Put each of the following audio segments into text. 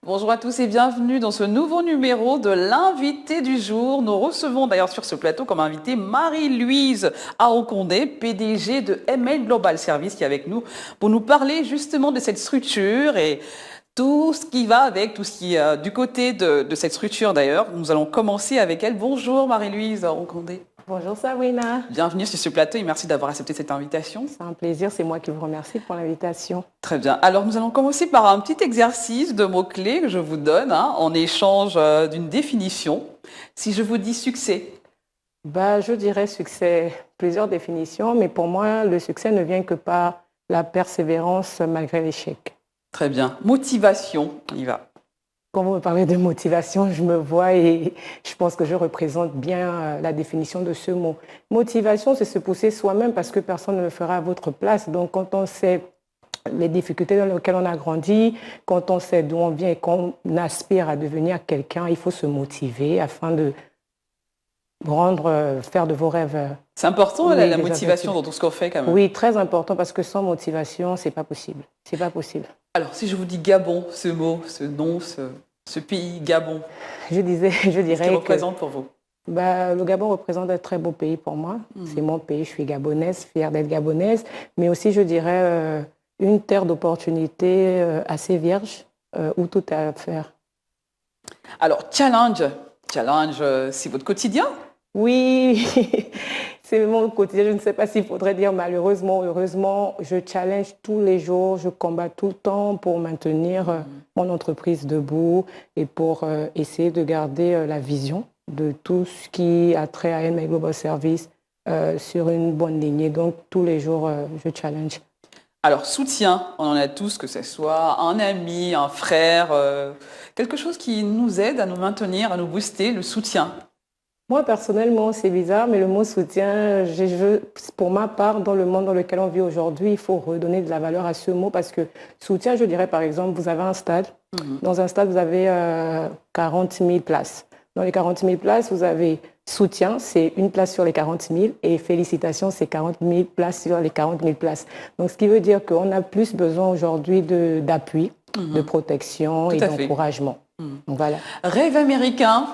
Bonjour à tous et bienvenue dans ce nouveau numéro de l'invité du jour. Nous recevons d'ailleurs sur ce plateau comme invité Marie-Louise Aokondé, PDG de ML Global Service, qui est avec nous pour nous parler justement de cette structure et tout ce qui va avec, tout ce qui est du côté de cette structure d'ailleurs. Nous allons commencer avec elle. Bonjour Marie-Louise Aokondé. Bonjour Sabrina. Bienvenue sur ce plateau et merci d'avoir accepté cette invitation. C'est un plaisir, c'est moi qui vous remercie pour l'invitation. Très bien. Alors nous allons commencer par un petit exercice de mots-clés que je vous donne en échange d'une définition. Si je vous dis succès. Je dirais succès, plusieurs définitions, mais pour moi, le succès ne vient que par la persévérance malgré l'échec. Très bien. Motivation, on y va. Quand vous me parlez de motivation, je me vois et je pense que je représente bien la définition de ce mot. Motivation, c'est se pousser soi-même parce que personne ne le fera à votre place. Donc, quand on sait les difficultés dans lesquelles on a grandi, quand on sait d'où on vient et qu'on aspire à devenir quelqu'un, il faut se motiver afin de faire de vos rêves. C'est important la motivation dans tout ce qu'on fait quand même. Oui, très important parce que sans motivation, c'est pas possible. C'est pas possible. Alors, si je vous dis Gabon, ce mot, ce nom, ce pays, Gabon, je dirais qu'est-ce qu'il représente pour vous? Le Gabon représente un très beau pays pour moi. C'est mon pays, je suis gabonaise, fière d'être gabonaise, mais aussi, je dirais, une terre d'opportunités assez vierge où tout est à faire. Alors, challenge, c'est votre quotidien? Oui, c'est mon quotidien. Je ne sais pas s'il faudrait dire malheureusement ou heureusement. Je challenge tous les jours, je combats tout le temps pour maintenir mon entreprise debout et pour essayer de garder la vision de tout ce qui a trait à ML Global Service sur une bonne lignée. Donc, tous les jours, je challenge. Alors, soutien, on en a tous, que ce soit un ami, un frère, quelque chose qui nous aide à nous maintenir, à nous booster, le soutien. Moi, personnellement, c'est bizarre, mais le mot soutien, pour ma part, dans le monde dans lequel on vit aujourd'hui, il faut redonner de la valeur à ce mot parce que soutien, je dirais par exemple, vous avez un stade. Dans un stade, vous avez 40 000 places. Dans les 40 000 places, vous avez soutien, c'est une place sur les 40 000 et félicitations, c'est 40 000 places sur les 40 000 places. Donc, ce qui veut dire qu'on a plus besoin aujourd'hui d'appui, de protection et d'encouragement. Donc, voilà. Rêve américain.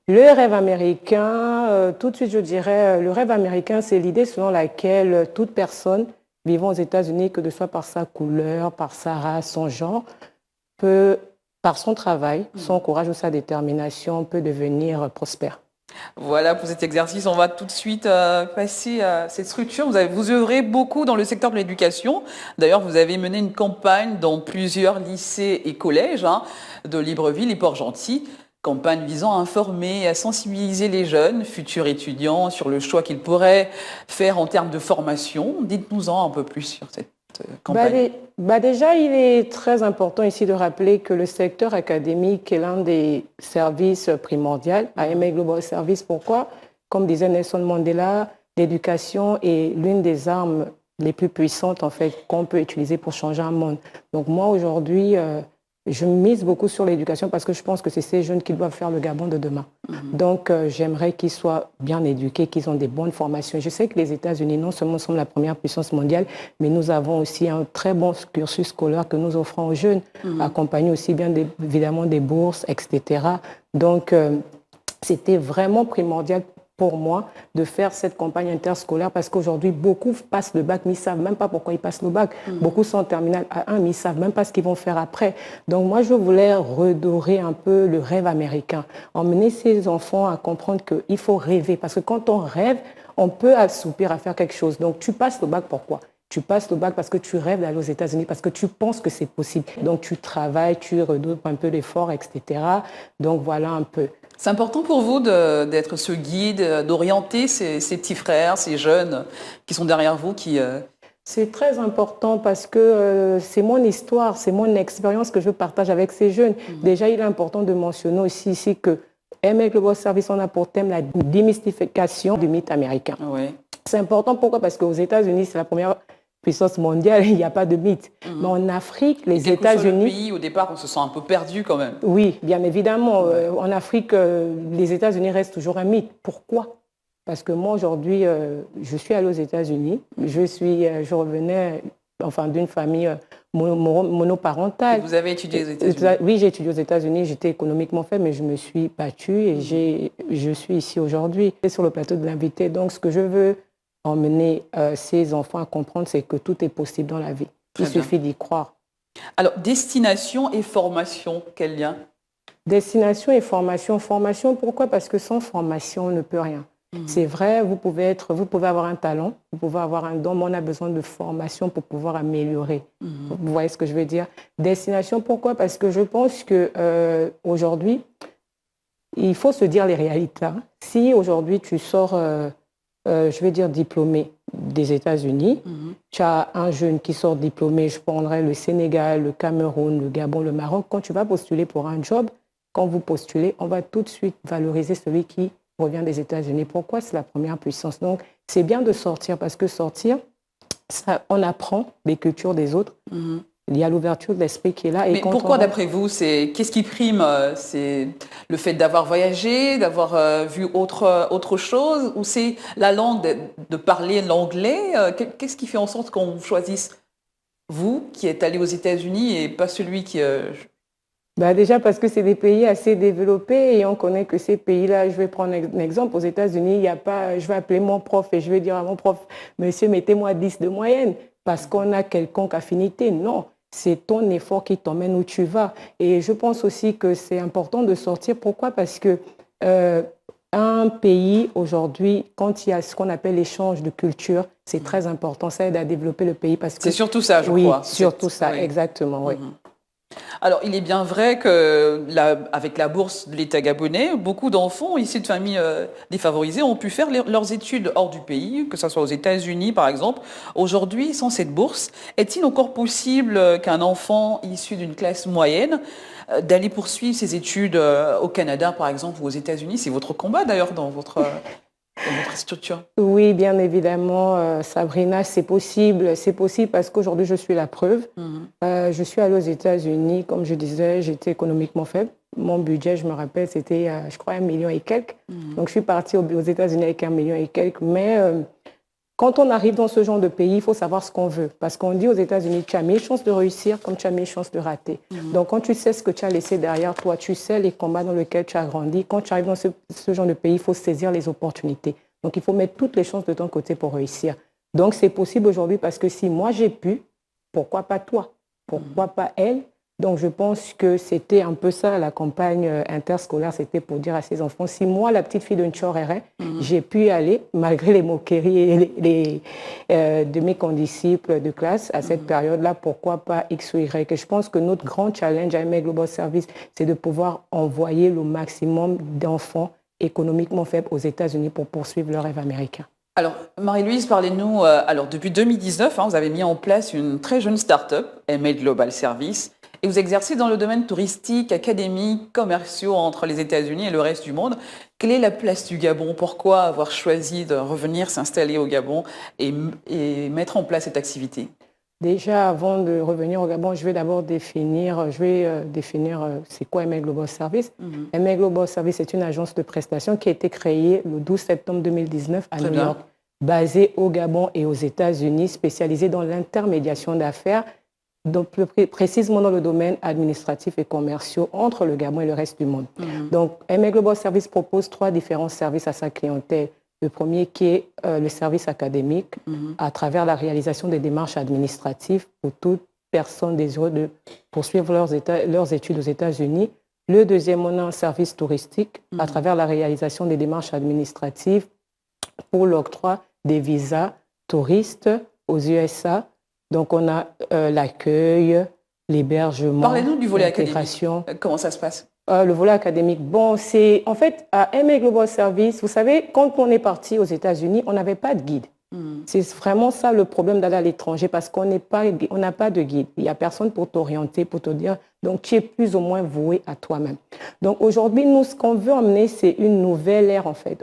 Le rêve américain, tout de suite je dirais, le rêve américain, c'est l'idée selon laquelle toute personne vivant aux États-Unis, que ce soit par sa couleur, par sa race, son genre, peut, par son travail, son courage ou sa détermination, peut devenir prospère. Voilà, pour cet exercice, on va tout de suite passer à cette structure. Vous œuvrez beaucoup dans le secteur de l'éducation. D'ailleurs, vous avez mené une campagne dans plusieurs lycées et collèges de Libreville et Port-Gentil. Campagne visant à informer et à sensibiliser les jeunes, futurs étudiants, sur le choix qu'ils pourraient faire en termes de formation. Dites-nous-en un peu plus sur cette campagne. Déjà, il est très important ici de rappeler que le secteur académique est l'un des services primordiaux à ML Global Service. Pourquoi? Comme disait Nelson Mandela, l'éducation est l'une des armes les plus puissantes en fait, qu'on peut utiliser pour changer un monde. Donc moi, aujourd'hui, je mise beaucoup sur l'éducation parce que je pense que c'est ces jeunes qui doivent faire le Gabon de demain. Donc, j'aimerais qu'ils soient bien éduqués, qu'ils ont des bonnes formations. Je sais que les États-Unis, non seulement sont la première puissance mondiale, mais nous avons aussi un très bon cursus scolaire que nous offrons aux jeunes, accompagné aussi bien évidemment des bourses, etc. Donc, c'était vraiment primordial pour moi de faire cette campagne interscolaire parce qu'aujourd'hui, beaucoup passent le bac, mais ils ne savent même pas pourquoi ils passent le bac. Beaucoup sont en terminale A1, mais ils ne savent même pas ce qu'ils vont faire après. Donc moi, je voulais redorer un peu le rêve américain, emmener ces enfants à comprendre qu'il faut rêver parce que quand on rêve, on peut assoupir à faire quelque chose. Donc tu passes le bac, pourquoi ? Tu passes le bac parce que tu rêves d'aller aux États-Unis, parce que tu penses que c'est possible. Donc tu travailles, tu redoubles un peu l'effort, etc. Donc voilà un peu. C'est important pour vous d'être ce guide, d'orienter ces petits frères, ces jeunes qui sont derrière vous, C'est très important parce que c'est mon histoire, c'est mon expérience que je partage avec ces jeunes. Déjà, il est important de mentionner aussi ici que ML Global Service, on a pour thème la démystification du mythe américain. Oui. C'est important, pourquoi? Parce qu'aux États-Unis, c'est la première puissance mondiale, il n'y a pas de mythe. Mais en Afrique, les États-Unis... Le pays, au départ, on se sent un peu perdu quand même. Oui, bien évidemment. En Afrique, les États-Unis restent toujours un mythe. Pourquoi? Parce que moi, aujourd'hui, je suis allée aux États-Unis. Je revenais d'une famille monoparentale. Et vous avez étudié aux États-Unis? Oui, j'ai étudié aux États-Unis, j'étais économiquement faible, mais je me suis battue et je suis ici aujourd'hui. Et sur le plateau de l'invité, donc ce que je veux emmener ces enfants à comprendre, c'est que tout est possible dans la vie. Il suffit d'y croire. Alors, destination et formation, quel lien? Destination et formation. Formation, pourquoi? Parce que sans formation, on ne peut rien. C'est vrai, vous pouvez avoir un talent, vous pouvez avoir un don, mais on a besoin de formation pour pouvoir améliorer. Vous voyez ce que je veux dire? Destination, pourquoi? Parce que je pense que aujourd'hui, il faut se dire les réalités. Si aujourd'hui tu sors, je vais dire diplômé des États-Unis, tu as un jeune qui sort diplômé, je prendrais le Sénégal, le Cameroun, le Gabon, le Maroc, quand tu vas postuler pour un job, quand vous postulez, on va tout de suite valoriser celui qui revient des États-Unis. Pourquoi? C'est la première puissance. Donc, c'est bien de sortir parce que sortir, ça, on apprend les cultures des autres. Il y a l'ouverture de l'esprit qui est là. Mais pourquoi, d'après vous, qu'est-ce qui prime? C'est le fait d'avoir voyagé, d'avoir vu autre chose, ou c'est la langue, de parler l'anglais? Qu'est-ce qui fait en sorte qu'on choisisse vous, qui êtes allé aux États-Unis, et pas celui qui... Déjà parce que c'est des pays assez développés et on connaît que ces pays-là, je vais prendre un exemple, aux États-Unis, il n'y a pas, je vais appeler mon prof et je vais dire à mon prof, monsieur, mettez-moi 10 de moyenne parce qu'on a quelconque affinité. Non, c'est ton effort qui t'emmène où tu vas. Et je pense aussi que c'est important de sortir. Pourquoi? Parce que un pays, aujourd'hui, quand il y a ce qu'on appelle l'échange de culture, c'est très important. Ça aide à développer le pays parce que... C'est surtout ça, je crois. Oui, surtout ça, exactement, oui. Alors, il est bien vrai que avec la bourse de l'État gabonais, beaucoup d'enfants issus de familles défavorisées ont pu faire leurs études hors du pays, que ce soit aux États-Unis par exemple. Aujourd'hui, sans cette bourse, est-il encore possible qu'un enfant issu d'une classe moyenne d'aller poursuivre ses études au Canada par exemple ou aux États-Unis? C'est votre combat d'ailleurs dans votre structure. Oui, bien évidemment, Sabrina, c'est possible. C'est possible parce qu'aujourd'hui, je suis la preuve. Je suis allée aux États-Unis, comme je disais, j'étais économiquement faible. Mon budget, je me rappelle, c'était, je crois, 1 million et quelques. Donc, je suis partie aux États-Unis avec 1 million et quelques. Mais quand on arrive dans ce genre de pays, il faut savoir ce qu'on veut. Parce qu'on dit aux États-Unis, tu as 1000 chances de réussir comme tu as 1000 chances de rater. Donc, quand tu sais ce que tu as laissé derrière toi, tu sais les combats dans lesquels tu as grandi, quand tu arrives dans ce genre de pays, il faut saisir les opportunités. Donc, il faut mettre toutes les chances de ton côté pour réussir. Donc, c'est possible aujourd'hui parce que si moi j'ai pu, pourquoi pas toi? Pourquoi pas elle? Donc, je pense que c'était un peu ça, la campagne interscolaire, c'était pour dire à ces enfants, si moi, la petite fille de Nchorere, j'ai pu y aller, malgré les moqueries de mes condisciples de classe à cette période-là, pourquoi pas X ou Y? Et je pense que notre grand challenge à AMA Global Service, c'est de pouvoir envoyer le maximum d'enfants économiquement faibles aux États-Unis pour poursuivre leur rêve américain. Alors, Marie-Louise, parlez-nous. Alors, depuis 2019, vous avez mis en place une très jeune start-up, AMA Global Service, et vous exercez dans le domaine touristique, académique, commerciaux entre les États-Unis et le reste du monde. Quelle est la place du Gabon? Pourquoi avoir choisi de revenir s'installer au Gabon et mettre en place cette activité? Déjà, avant de revenir au Gabon, je vais d'abord définir c'est quoi AMA Global Service. AMA Global Service est une agence de prestations qui a été créée le 12 septembre 2019 à New York, basée au Gabon et aux États-Unis, spécialisée dans l'intermédiation d'affaires, donc plus précisément dans le domaine administratif et commercial entre le Gabon et le reste du monde. Donc, AMA Global Service propose 3 différents services à sa clientèle. Le premier qui est le service académique à travers la réalisation des démarches administratives pour toute personne désireuse de poursuivre leurs études aux États-Unis. Le deuxième, on a un service touristique à travers la réalisation des démarches administratives pour l'octroi des visas touristes aux USA. Donc, on a l'accueil, l'hébergement, parlez-nous du volet l'intégration. Académique. Comment ça se passe? Le volet académique, bon, c'est en fait à AMA Global Service, vous savez, quand on est parti aux États-Unis, on n'avait pas de guide. C'est vraiment ça le problème d'aller à l'étranger parce qu'on n'a pas de guide. Il n'y a personne pour t'orienter, pour te dire. Donc, tu es plus ou moins voué à toi-même. Donc, aujourd'hui, nous, ce qu'on veut emmener, c'est une nouvelle ère, en fait.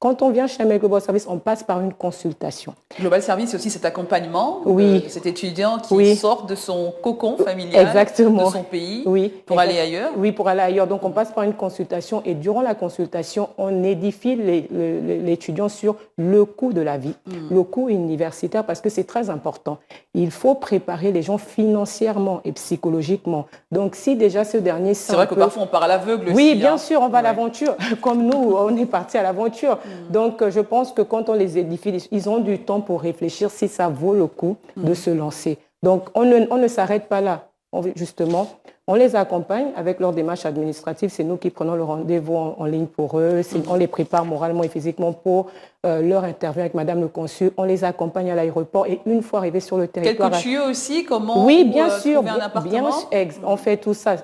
Quand on vient chez ML Global Service, on passe par une consultation. Global Service, c'est aussi cet accompagnement Oui. de cet étudiant qui Oui. sort de son cocon familial, Exactement. de son pays, Oui. pour aller ailleurs. Oui, pour aller ailleurs. Donc, on passe par une consultation et durant la consultation, on édifie l'étudiant sur le coût de la vie, le coût universitaire, parce que c'est très important. Il faut préparer les gens financièrement et psychologiquement. Donc, si déjà ce dernier... C'est vrai que parfois on part à l'aveugle aussi. Oui, bien sûr, on va à l'aventure. Comme nous, on est parti à l'aventure. Donc, je pense que quand on les édifie, ils ont du temps pour réfléchir si ça vaut le coup de se lancer. Donc, on ne s'arrête pas là. Justement, on les accompagne avec leur démarche administrative. C'est nous qui prenons le rendez-vous en ligne pour eux. On les prépare moralement et physiquement pour leur interview avec Madame le Consul. On les accompagne à l'aéroport et une fois arrivés sur le territoire... Quelques tuyaux aussi, comment oui, bien sûr, trouver un appartement? On fait tout ça.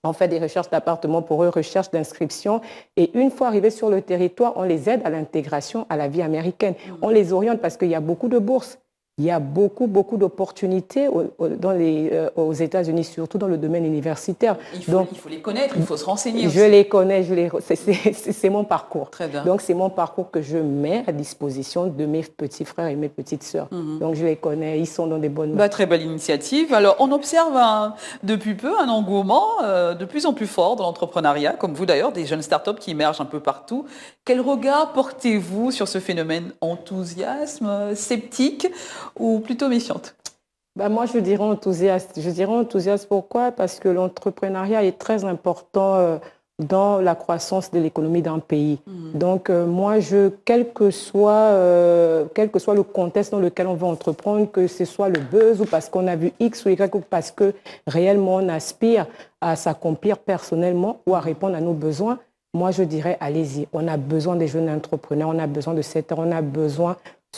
On fait des recherches d'appartements pour eux, recherches d'inscription. Et une fois arrivés sur le territoire, on les aide à l'intégration à la vie américaine. On les oriente parce qu'il y a beaucoup de bourses. Il y a beaucoup d'opportunités aux États-Unis, surtout dans le domaine universitaire. Il faut les connaître, il faut se renseigner aussi. Je les connais, c'est mon parcours. Très bien. Donc, c'est mon parcours que je mets à disposition de mes petits frères et mes petites sœurs. Donc, je les connais, ils sont dans des bonnes mains. Très belle initiative. Alors, on observe depuis peu un engouement de plus en plus fort dans l'entrepreneuriat, comme vous d'ailleurs, des jeunes startups qui émergent un peu partout. Quel regard portez-vous sur ce phénomène? Enthousiasme, sceptique ou plutôt méfiante? Moi, je dirais enthousiaste. Je dirais enthousiaste pourquoi? Parce que l'entrepreneuriat est très important dans la croissance de l'économie d'un pays. Donc, moi, quel que soit le contexte dans lequel on veut entreprendre, que ce soit le buzz ou parce qu'on a vu X ou Y ou parce que réellement on aspire à s'accomplir personnellement ou à répondre à nos besoins, moi, je dirais, allez-y. On a besoin des jeunes entrepreneurs, on a besoin de cette heure, on a besoin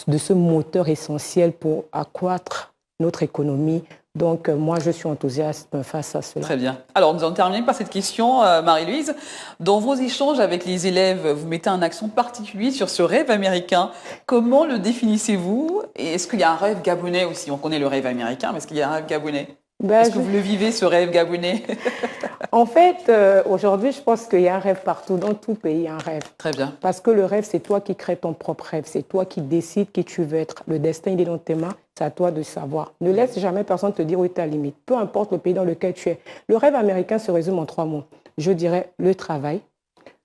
de ce moteur essentiel pour accroître notre économie. Donc, moi, je suis enthousiaste face à cela. Très bien. Alors, nous allons terminer par cette question, Marie-Louise. Dans vos échanges avec les élèves, vous mettez un accent particulier sur ce rêve américain. Comment le définissez-vous? Et est-ce qu'il y a un rêve gabonais aussi? On connaît le rêve américain, mais est-ce qu'il y a un rêve gabonais? Est-ce que vous le vivez, ce rêve gabonais? En fait, aujourd'hui, je pense qu'il y a un rêve partout. Dans tout pays, il y a un rêve. Très bien. Parce que le rêve, c'est toi qui crées ton propre rêve. C'est toi qui décides qui tu veux être. Le destin, il est dans tes mains. C'est à toi de savoir. Ne laisse jamais personne te dire où est ta limite. Peu importe le pays dans lequel tu es. Le rêve américain se résume en 3 mots. Je dirais le travail,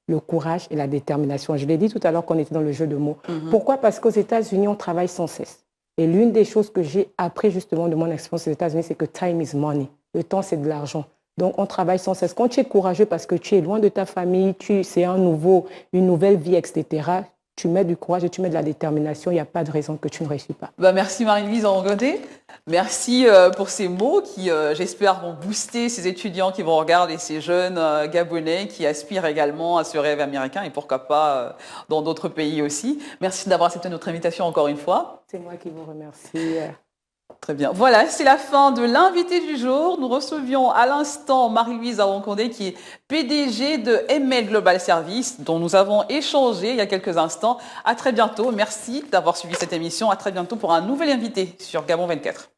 le courage et la détermination. Je l'ai dit tout à l'heure qu'on était dans le jeu de mots. Pourquoi? Parce qu'aux États-Unis, on travaille sans cesse. Et l'une des choses que j'ai appris justement de mon expérience aux États-Unis, c'est que time is money. Le temps, c'est de l'argent. Donc, on travaille sans cesse. Quand tu es courageux parce que tu es loin de ta famille, c'est une nouvelle vie, etc., tu mets du courage et tu mets de la détermination, il n'y a pas de raison que tu ne réussis pas. Merci Marie-Louise Angodé. Merci pour ces mots qui, j'espère, vont booster ces étudiants qui vont regarder ces jeunes Gabonais qui aspirent également à ce rêve américain et pourquoi pas dans d'autres pays aussi. Merci d'avoir accepté notre invitation encore une fois. C'est moi qui vous remercie. Très bien. Voilà, c'est la fin de l'invité du jour. Nous recevions à l'instant Marie-Louise Aroncondé qui est PDG de ML Global Service dont nous avons échangé il y a quelques instants. À très bientôt. Merci d'avoir suivi cette émission. À très bientôt pour un nouvel invité sur Gabon 24.